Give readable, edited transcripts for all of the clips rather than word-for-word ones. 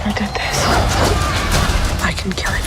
whoever did this, I can kill it.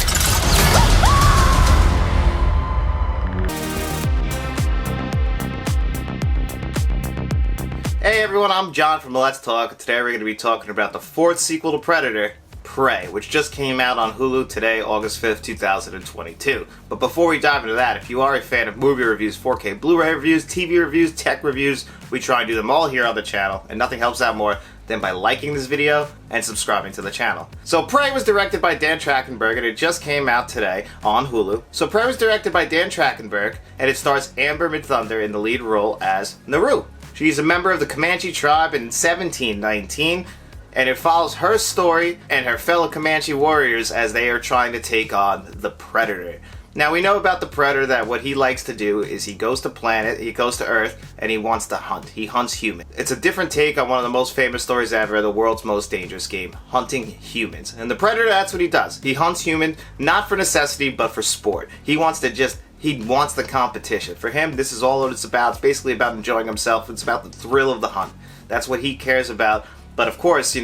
Hey everyone, I'm John from Let's Talk. Today we're going to be talking about the fourth sequel to Predator, Prey, which just came out on Hulu today, August 5th, 2022. But before we dive into that, if you are a fan of movie reviews, 4K Blu-ray reviews, TV reviews, tech reviews, we try and do them all here on the channel, and nothing helps out more than by liking this video and subscribing to the channel. So Prey was directed by Dan Trachtenberg, and it just came out today on Hulu. So Prey was directed by Dan Trachtenberg, and it stars Amber Midthunder in the lead role as Naru. She's a member of the Comanche tribe in 1719, and it follows her story and her fellow Comanche warriors as they are trying to take on the Predator. Now, we know about the Predator that what he likes to do is he goes to Earth, and he wants to hunt. He hunts humans. It's a different take on one of the most famous stories ever, the world's most dangerous game, hunting humans. And the Predator, that's what he does. He hunts humans, not for necessity, but for sport. He wants the competition. For him, this is all it's about. It's basically about enjoying himself. It's about the thrill of the hunt. That's what he cares about. But of course,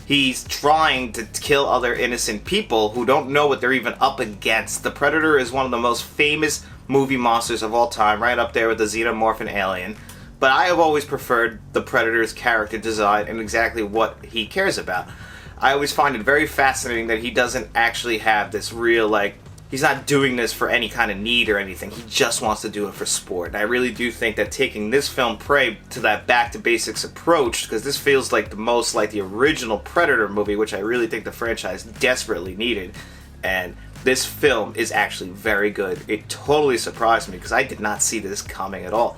he's trying to kill other innocent people who don't know what they're even up against. The Predator is one of the most famous movie monsters of all time, right up there with the xenomorph alien. But I have always preferred the Predator's character design and exactly what he cares about. I always find it very fascinating that he doesn't actually have this real, he's not doing this for any kind of need or anything. He just wants to do it for sport. And I really do think that taking this film, Prey, to that back-to-basics approach, because this feels like the most like the original Predator movie, which I really think the franchise desperately needed. And this film is actually very good. It totally surprised me because I did not see this coming at all.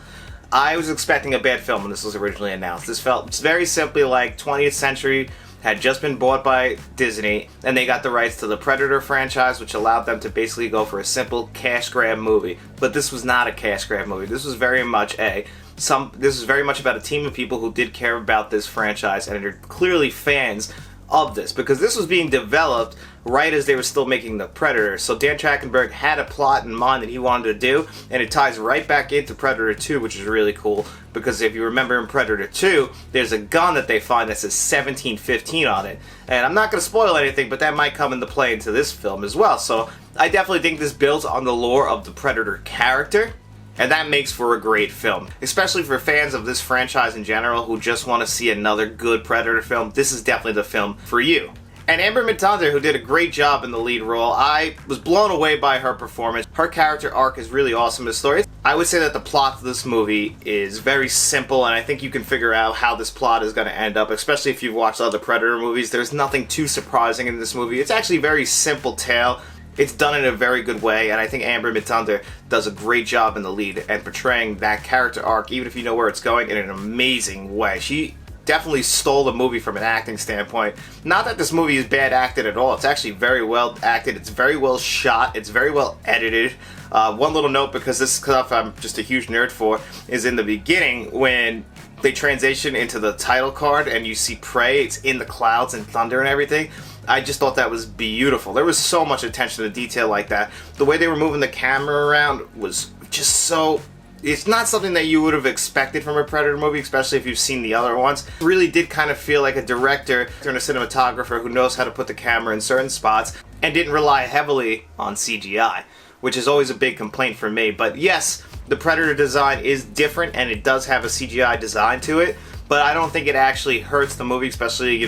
I was expecting a bad film when this was originally announced. This felt very simply like 20th century had just been bought by Disney, and they got the rights to the Predator franchise, which allowed them to basically go for a simple cash grab movie. But this was not a cash grab movie. This was very much about a team of people who did care about this franchise and are clearly fans of this, because this was being developed right as they were still making the Predator. So Dan Trachtenberg had a plot in mind that he wanted to do, and it ties right back into Predator 2, which is really cool, because if you remember in Predator 2, there's a gun that they find that says 1715 on it. And I'm not going to spoil anything, but that might come into play into this film as well. So I definitely think this builds on the lore of the Predator character, and that makes for a great film. Especially for fans of this franchise in general who just want to see another good Predator film, this is definitely the film for you. And Amber Midthunder, who did a great job in the lead role, I was blown away by her performance. Her character arc is really awesome in the story. I would say that the plot of this movie is very simple, and I think you can figure out how this plot is going to end up, especially if you've watched other Predator movies. There's nothing too surprising in this movie. It's actually a very simple tale. It's done in a very good way, and I think Amber Midthunder does a great job in the lead and portraying that character arc, even if you know where it's going, in an amazing way. She definitely stole the movie from an acting standpoint. Not that this movie is bad acted at all. It's actually very well acted. It's very well shot. It's very well edited. One little note, because this stuff I'm just a huge nerd for, is in the beginning when they transition into the title card and you see Prey. It's in the clouds and thunder and everything. I just thought that was beautiful. There was so much attention to detail like that. The way they were moving the camera around was just so... It's not something that you would have expected from a Predator movie, especially if you've seen the other ones. It really did kind of feel like a director and a cinematographer who knows how to put the camera in certain spots and didn't rely heavily on CGI, which is always a big complaint for me. But yes, the Predator design is different and it does have a CGI design to it, but I don't think it actually hurts the movie, especially,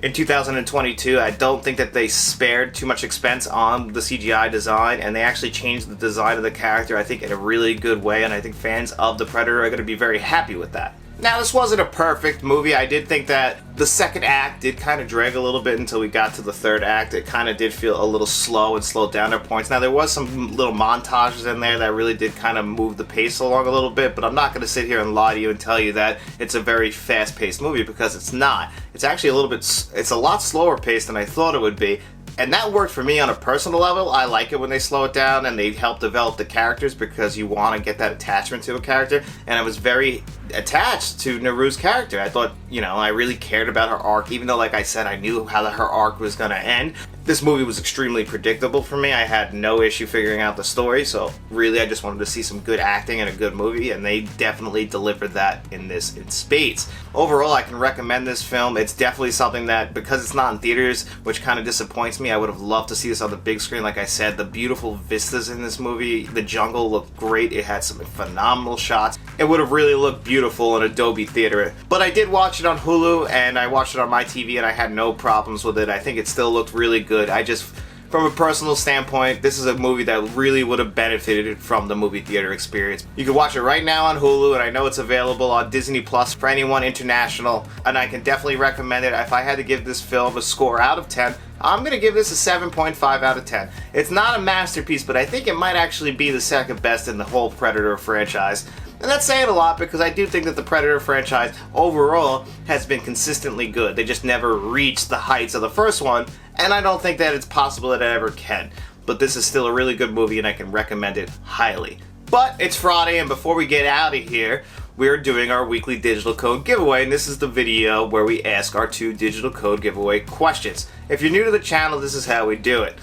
in 2022, I don't think that they spared too much expense on the CGI design, and they actually changed the design of the character, I think, in a really good way, and I think fans of the Predator are going to be very happy with that. Now, this wasn't a perfect movie. I did think that the second act did kind of drag a little bit until we got to the third act. It kind of did feel a little slow and slowed down at points. Now, there was some little montages in there that really did kind of move the pace along a little bit, but I'm not going to sit here and lie to you and tell you that it's a very fast-paced movie, because it's not. It's actually it's a lot slower paced than I thought it would be. And that worked for me on a personal level. I like it when they slow it down and they help develop the characters, because you want to get that attachment to a character. And I was very attached to Naru's character. I thought, I really cared about her arc, even though, like I said, I knew how her arc was going to end. This movie was extremely predictable for me. I had no issue figuring out the story, so really I just wanted to see some good acting and a good movie, and they definitely delivered that in spades. Overall, I can recommend this film. It's definitely something that, because it's not in theaters, which kind of disappoints me, I would have loved to see this on the big screen. Like I said, the beautiful vistas in this movie, the jungle looked great. It had some phenomenal shots. It would have really looked beautiful in a Dolby theater. But I did watch it on Hulu, and I watched it on my TV, and I had no problems with it. I think it still looked really good. From a personal standpoint, this is a movie that really would have benefited from the movie theater experience. You can watch it right now on Hulu, and I know it's available on Disney Plus for anyone international, and I can definitely recommend it. If I had to give this film a score out of 10, I'm going to give this a 7.5 out of 10. It's not a masterpiece, but I think it might actually be the second best in the whole Predator franchise. And that's saying a lot, because I do think that the Predator franchise overall has been consistently good. They just never reached the heights of the first one, and I don't think that it's possible that it ever can. But this is still a really good movie, and I can recommend it highly. But it's Friday, and before we get out of here, we're doing our weekly digital code giveaway, and this is the video where we ask our 2 digital code giveaway questions. If you're new to the channel, this is how we do it.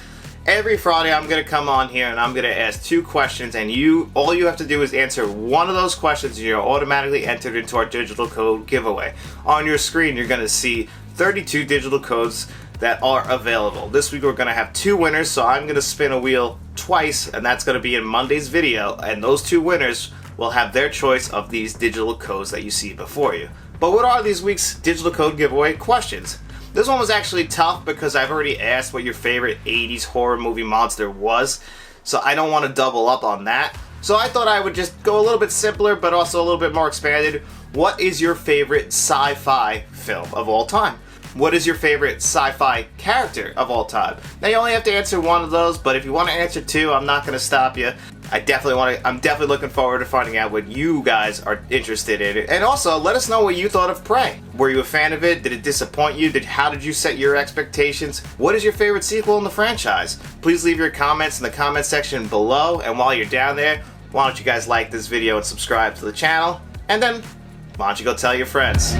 Every Friday I'm going to come on here and I'm going to ask 2 questions, and all you have to do is answer one of those questions and you're automatically entered into our digital code giveaway. On your screen you're going to see 32 digital codes that are available. This week we're going to have 2 winners, so I'm going to spin a wheel twice, and that's going to be in Monday's video, and those 2 winners will have their choice of these digital codes that you see before you. But what are these week's digital code giveaway questions? This one was actually tough because I've already asked what your favorite 80s horror movie monster was, so I don't want to double up on that. So I thought I would just go a little bit simpler, but also a little bit more expanded. What is your favorite sci-fi film of all time? What is your favorite sci-fi character of all time? Now you only have to answer one of those, but if you want to answer 2, I'm not going to stop you. I'm definitely looking forward to finding out what you guys are interested in. And also, let us know what you thought of Prey. Were you a fan of it? Did it disappoint you? How did you set your expectations? What is your favorite sequel in the franchise? Please leave your comments in the comment section below. And while you're down there, why don't you guys like this video and subscribe to the channel? And then, why don't you go tell your friends?